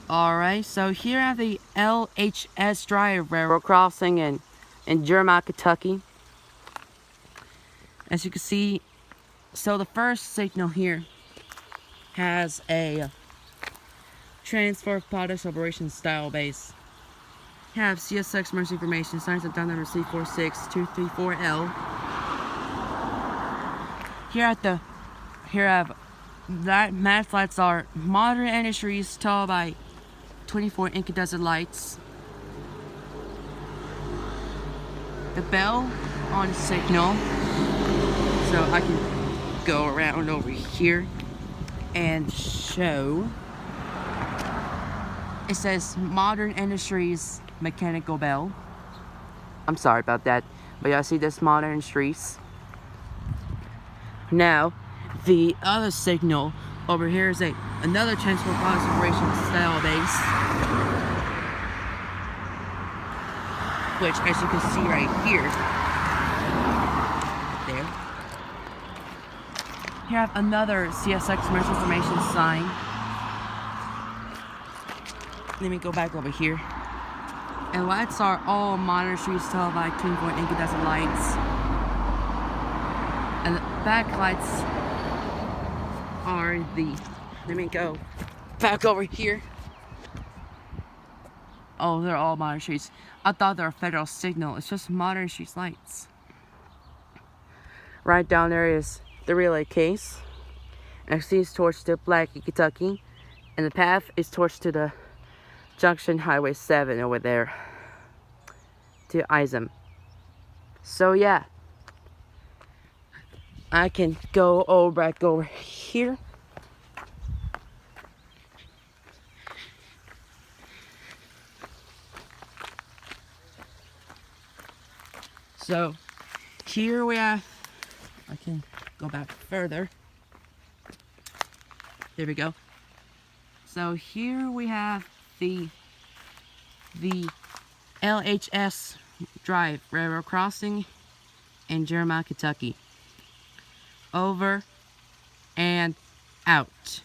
Alright, so here at the LHS Drive Railroad crossing in Jeremiah, Kentucky. As you can see, so the first signal here has a transfer of products operation style base. Have CSX emergency information, signs of down number C46234L. Here have that matte lights are modern industries tall by 24 incandescent lights. The bell on signal, so I can go around over here and show. It says Modern Industries mechanical bell. I'm sorry about that, but y'all see this Modern Industries. Now, the other signal over here is another transport products operation style base, which, as you can see right here, there. Here I have another CSX emergency information sign. Let me go back over here. And lights are all Modern Streets tall by 24 incandescent lights. And the back lights are let me go back over here. Oh, they're all Modern Streets. I thought they're a federal signal. It's just Modern Streets lights. Right down there is the relay case. And it sees towards to Blackey, Kentucky. And the path is towards to the Junction Highway 7 over there to Isom. So yeah, I can go back over here. So here we have, I can go back further. There we go. So here we have the LHS Drive Railroad Crossing in Jeremiah, Kentucky. Over and out.